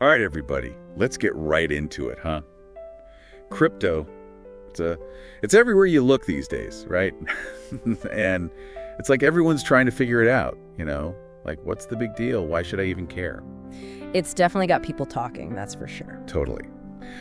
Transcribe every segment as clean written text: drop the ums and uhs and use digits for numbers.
All right, everybody, let's get right into it, huh? Crypto, it's everywhere you look these days, right? And it's like everyone's trying to figure it out, Like, what's the big deal? Why should I even care? It's definitely got people talking, that's for sure. Totally.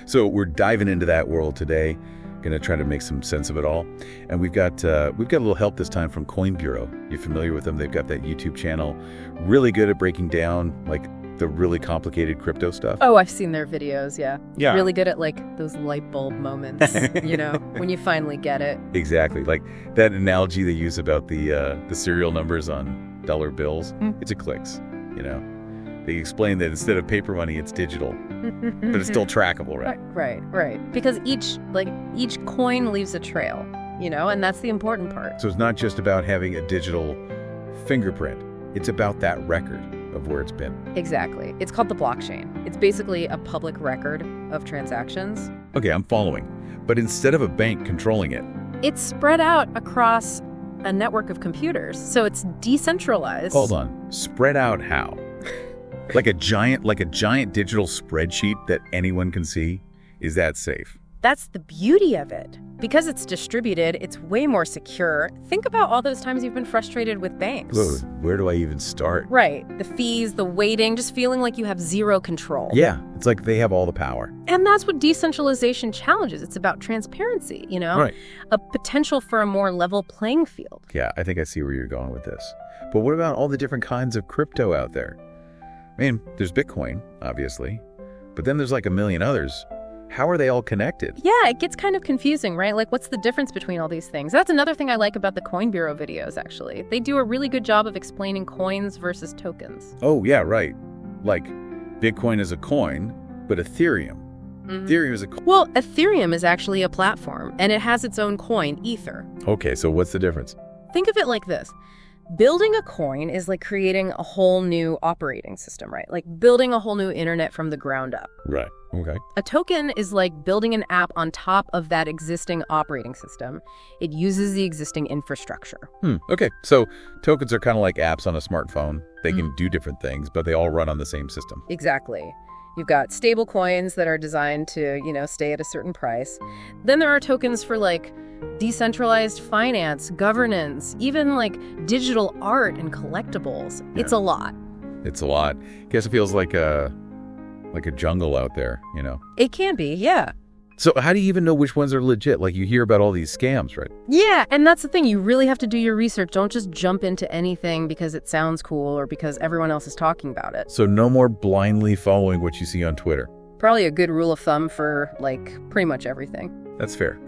So we're diving into that world today, going to try to make some sense of it all. And we've got a little help this time from Coin Bureau. You're familiar with them? They've got that YouTube channel, really good at breaking down, like, the really complicated crypto stuff. Oh, I've seen their videos, yeah. Yeah. Really good at, like, those light bulb moments, when you finally get it. Exactly. Like that analogy they use about the serial numbers on dollar bills. It's a clicks, They explain that instead of paper money, it's digital, but it's still trackable, right? Right. Because each coin leaves a trail, and that's the important part. So it's not just about having a digital fingerprint. It's about that record of where it's been. Exactly. It's called the blockchain. It's basically a public record of transactions. Okay, I'm following. But instead of a bank controlling it, it's spread out across a network of computers, so it's decentralized. Hold on. Spread out how? Like a giant digital spreadsheet that anyone can see? Is that safe? That's the beauty of it. Because it's distributed, it's way more secure. Think about all those times you've been frustrated with banks. Whoa, where do I even start? Right. The fees, the waiting, just feeling like you have zero control. Yeah, it's like they have all the power. And that's what decentralization challenges. It's about transparency, Right. A potential for a more level playing field. Yeah, I think I see where you're going with this. But what about all the different kinds of crypto out there? I mean, there's Bitcoin, obviously, but then there's like a million others. How are they all connected? Yeah, it gets kind of confusing, right? Like, what's the difference between all these things? That's another thing I like about the Coin Bureau videos, actually. They do a really good job of explaining coins versus tokens. Oh, yeah, right. Like, Bitcoin is a coin, but Ethereum. Ethereum is a coin. Well, Ethereum is actually a platform, and it has its own coin, Ether. Okay, so what's the difference? Think of it like this. Building a coin is like creating a whole new operating system, right? Like building a whole new internet from the ground up. Right. Okay. A token is like building an app on top of that existing operating system. It uses the existing infrastructure. Okay. So tokens are kind of like apps on a smartphone. They can do different things, but they all run on the same system. Exactly. You've got stable coins that are designed to, stay at a certain price. Then there are tokens for like decentralized finance, governance, even like digital art and collectibles. Yeah. It's a lot. It's a lot. Guess it feels like a jungle out there, It can be, yeah. So how do you even know which ones are legit? Like you hear about all these scams, right? Yeah, and that's the thing. You really have to do your research. Don't just jump into anything because it sounds cool or because everyone else is talking about it. So no more blindly following what you see on Twitter. Probably a good rule of thumb for like pretty much everything. That's fair.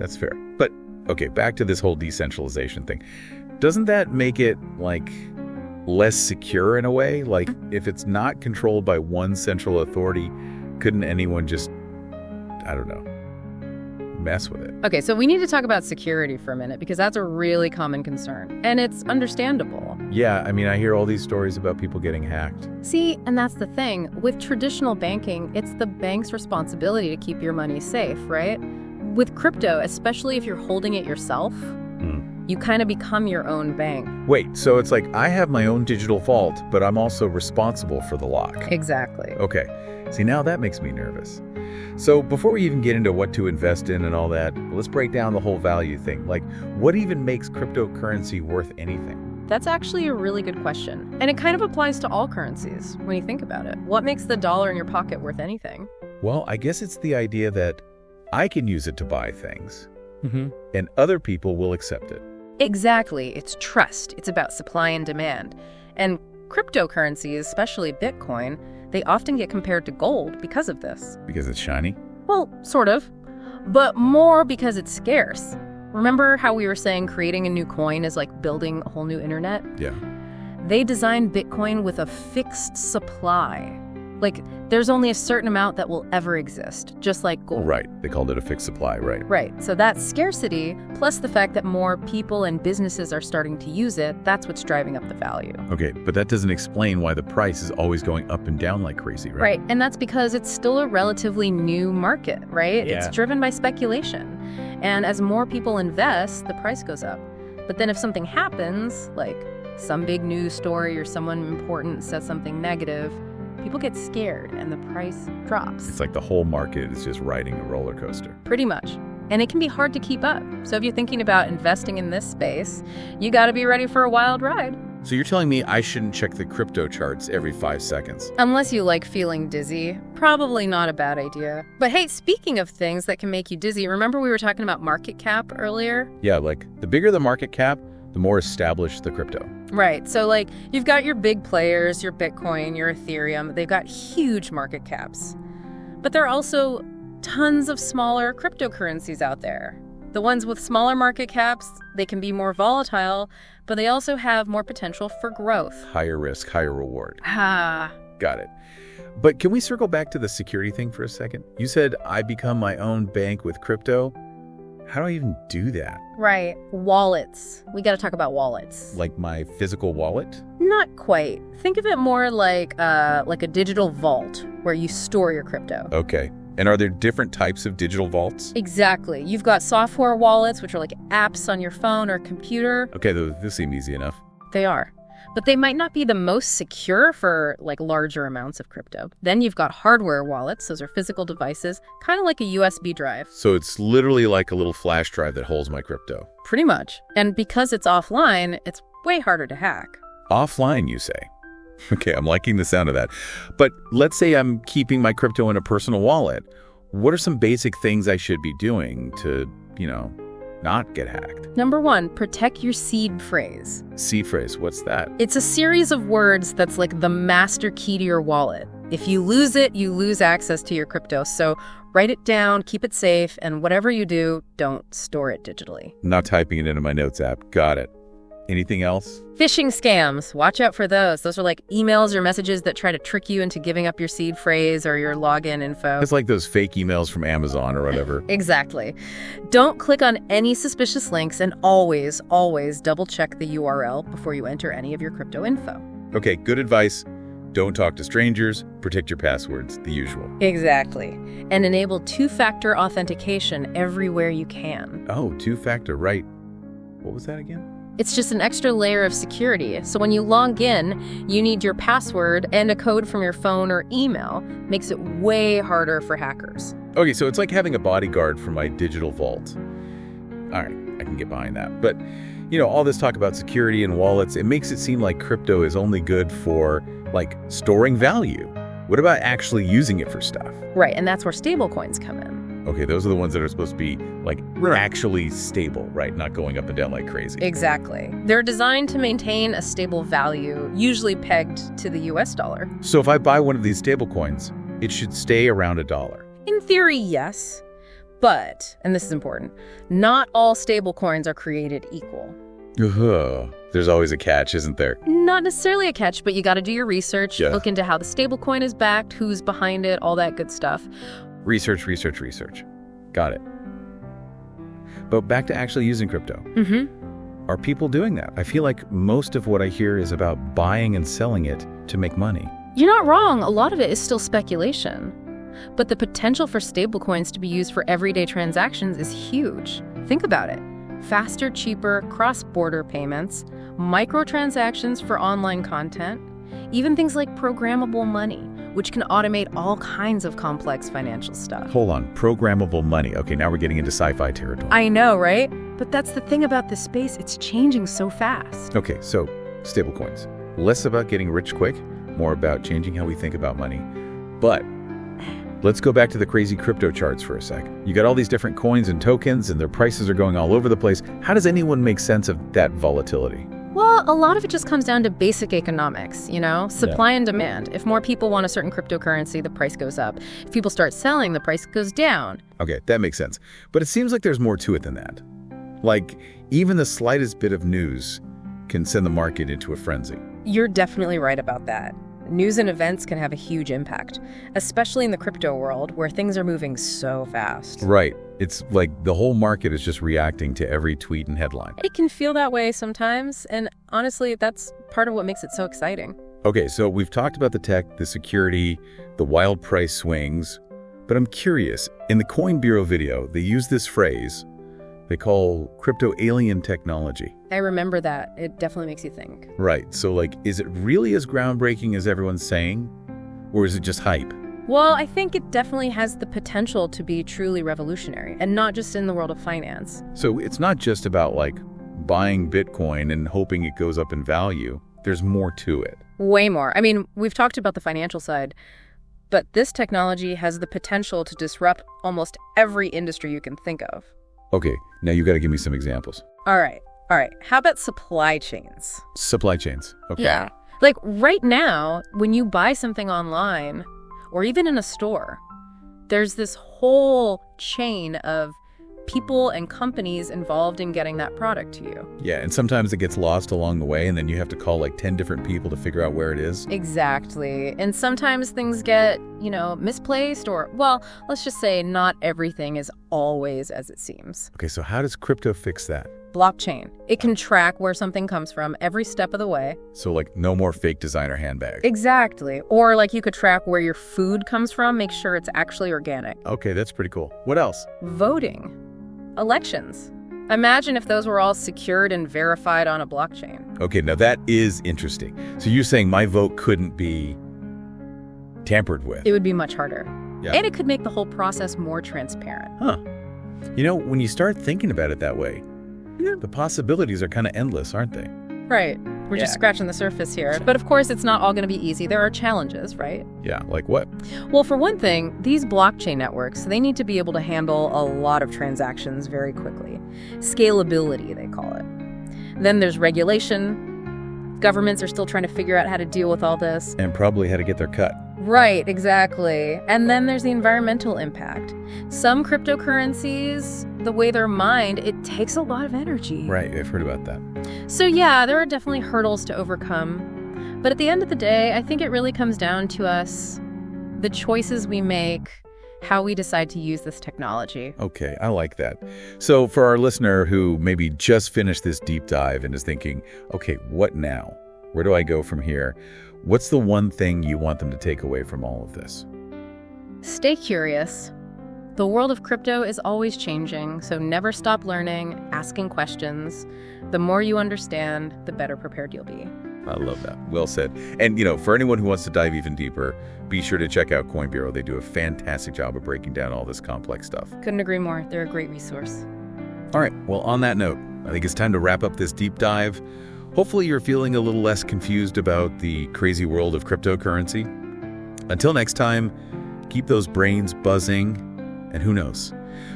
But okay, back to this whole decentralization thing. Doesn't that make it like less secure in a way? Like if it's not controlled by one central authority, couldn't anyone just, I don't know, mess with it? Okay, so we need to talk about security for a minute because that's a really common concern. And it's understandable. Yeah, I mean, I hear all these stories about people getting hacked. See, and that's the thing. With traditional banking, it's the bank's responsibility to keep your money safe, right? With crypto, especially if you're holding it yourself, you kind of become your own bank. Wait, so it's like I have my own digital vault, but I'm also responsible for the lock. Exactly. Okay. See, now that makes me nervous. So before we even get into what to invest in and all that, let's break down the whole value thing. Like, what even makes cryptocurrency worth anything? That's actually a really good question. And it kind of applies to all currencies when you think about it. What makes the dollar in your pocket worth anything? Well, I guess it's the idea that I can use it to buy things, and other people will accept it. Exactly. It's trust. It's about supply and demand. And cryptocurrencies, especially Bitcoin, they often get compared to gold because of this. Because it's shiny? Well, sort of. But more because it's scarce. Remember how we were saying creating a new coin is like building a whole new internet? Yeah. They designed Bitcoin with a fixed supply. Like, there's only a certain amount that will ever exist, just like gold. Right. They called it a fixed supply, right? Right. So that scarcity, plus the fact that more people and businesses are starting to use it, that's what's driving up the value. Okay, but that doesn't explain why the price is always going up and down like crazy, right? Right. And that's because it's still a relatively new market, right? Yeah. It's driven by speculation. And as more people invest, the price goes up. But then if something happens, like some big news story or someone important says something negative, people get scared and the price drops. It's like the whole market is just riding a roller coaster. Pretty much. And it can be hard to keep up. So if you're thinking about investing in this space, you got to be ready for a wild ride. So you're telling me I shouldn't check the crypto charts every 5 seconds? Unless you like feeling dizzy. Probably not a bad idea. But hey, speaking of things that can make you dizzy, remember we were talking about market cap earlier? Yeah, like the bigger the market cap, the more established the crypto. Right. So like you've got your big players, your Bitcoin, your Ethereum. They've got huge market caps. But there are also tons of smaller cryptocurrencies out there. The ones with smaller market caps, they can be more volatile, but they also have more potential for growth. Higher risk, higher reward. Ah. Got it. But can we circle back to the security thing for a second? You said I become my own bank with crypto. How do I even do that? Right. Wallets. We got to talk about wallets. Like my physical wallet? Not quite. Think of it more like a digital vault where you store your crypto. Okay. And are there different types of digital vaults? Exactly. You've got software wallets, which are like apps on your phone or computer. Okay, this seems easy enough. They are. But they might not be the most secure for like larger amounts of crypto. Then you've got hardware wallets. Those are physical devices, kind of like a USB drive. So it's literally like a little flash drive that holds my crypto. Pretty much. And because it's offline, it's way harder to hack. Offline, you say? Okay, I'm liking the sound of that. But let's say I'm keeping my crypto in a personal wallet. What are some basic things I should be doing to, not get hacked? Number 1, protect your seed phrase. Seed phrase, what's that? It's a series of words that's like the master key to your wallet. If you lose it, you lose access to your crypto. So write it down, keep it safe, and whatever you do, don't store it digitally. Not typing it into my notes app. Got it. Anything else? Phishing scams. Watch out for those. Those are like emails or messages that try to trick you into giving up your seed phrase or your login info. It's like those fake emails from Amazon or whatever. Exactly. Don't click on any suspicious links, and always, always double check the URL before you enter any of your crypto info. Okay, good advice. Don't talk to strangers. Protect your passwords, the usual. Exactly. And enable two-factor authentication everywhere you can. Oh, two-factor, right. What was that again? It's just an extra layer of security. So when you log in, you need your password and a code from your phone or email. Makes it way harder for hackers. Okay, so it's like having a bodyguard for my digital vault. All right, I can get behind that. But, all this talk about security and wallets, it makes it seem like crypto is only good for, storing value. What about actually using it for stuff? Right, and that's where stablecoins come in. Okay, those are the ones that are supposed to be, actually stable, right? Not going up and down like crazy. Exactly. They're designed to maintain a stable value, usually pegged to the US dollar. So if I buy one of these stablecoins, it should stay around $1. In theory, yes. But, and this is important, not all stablecoins are created equal. There's always a catch, isn't there? Not necessarily a catch, but you got to do your research, look into how the stablecoin is backed, who's behind it, all that good stuff. Research. Got it. But back to actually using crypto. Are people doing that? I feel like most of what I hear is about buying and selling it to make money. You're not wrong. A lot of it is still speculation. But the potential for stablecoins to be used for everyday transactions is huge. Think about it. Faster, cheaper, cross-border payments, microtransactions for online content, even things like programmable money, which can automate all kinds of complex financial stuff. Hold on, programmable money. Okay, now we're getting into sci-fi territory. I know, right? But that's the thing about this space, it's changing so fast. Okay, so stablecoins. Less about getting rich quick, more about changing how we think about money. But let's go back to the crazy crypto charts for a sec. You got all these different coins and tokens, and their prices are going all over the place. How does anyone make sense of that volatility? Well, a lot of it just comes down to basic economics, supply and demand. If more people want a certain cryptocurrency, the price goes up. If people start selling, the price goes down. Okay, that makes sense. But it seems like there's more to it than that. Even the slightest bit of news can send the market into a frenzy. You're definitely right about that. News and events can have a huge impact, especially in the crypto world where things are moving so fast. Right. It's like the whole market is just reacting to every tweet and headline. It can feel that way sometimes, and honestly, that's part of what makes it so exciting. Okay, so we've talked about the tech, the security, the wild price swings, but I'm curious. In the Coin Bureau video, they use this phrase they call crypto alien technology. I remember that. It definitely makes you think. Right. So, is it really as groundbreaking as everyone's saying? Or is it just hype? Well, I think it definitely has the potential to be truly revolutionary, and not just in the world of finance. So it's not just about like buying Bitcoin and hoping it goes up in value. There's more to it. Way more. I mean, we've talked about the financial side, but this technology has the potential to disrupt almost every industry you can think of. Okay, now you got to give me some examples. All right. How about supply chains? Supply chains. Okay. Yeah. Like right now, when you buy something online, or even in a store, there's this whole chain of people and companies involved in getting that product to you. Yeah, and sometimes it gets lost along the way, and then you have to call like 10 different people to figure out where it is. Exactly. And sometimes things get, misplaced, or, well, let's just say not everything is always as it seems. Okay, so how does crypto fix that? Blockchain. It can track where something comes from every step of the way. So like no more fake designer handbag. Exactly. Or like you could track where your food comes from, make sure it's actually organic. Okay, that's pretty cool. What else? Voting. Elections. Imagine if those were all secured and verified on a blockchain. Okay, now that is interesting. So you're saying my vote couldn't be tampered with? It would be much harder. Yeah. And it could make the whole process more transparent. Huh. When you start thinking about it that way, the possibilities are kind of endless, aren't they? Right. We're just scratching the surface here. But of course, it's not all going to be easy. There are challenges, right? Yeah, like what? Well, for one thing, these blockchain networks, they need to be able to handle a lot of transactions very quickly. Scalability, they call it. Then there's regulation. Governments are still trying to figure out how to deal with all this. And probably how to get their cut. Right, exactly. And then there's the environmental impact. Some cryptocurrencies, the way they're mined, it takes a lot of energy. Right, I've heard about that. So yeah, there are definitely hurdles to overcome. But at the end of the day, I think it really comes down to us, the choices we make, how we decide to use this technology. Okay, I like that. So for our listener who maybe just finished this deep dive and is thinking, okay, what now? Where do I go from here? What's the one thing you want them to take away from all of this? Stay curious. The world of crypto is always changing, so never stop learning, asking questions. The more you understand, the better prepared you'll be. I love that. Well said. And, for anyone who wants to dive even deeper, be sure to check out Coin Bureau. They do a fantastic job of breaking down all this complex stuff. Couldn't agree more. They're a great resource. All right. Well, on that note, I think it's time to wrap up this deep dive. Hopefully you're feeling a little less confused about the crazy world of cryptocurrency. Until next time, keep those brains buzzing, and who knows,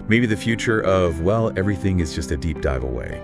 maybe the future of, well, everything is just a deep dive away.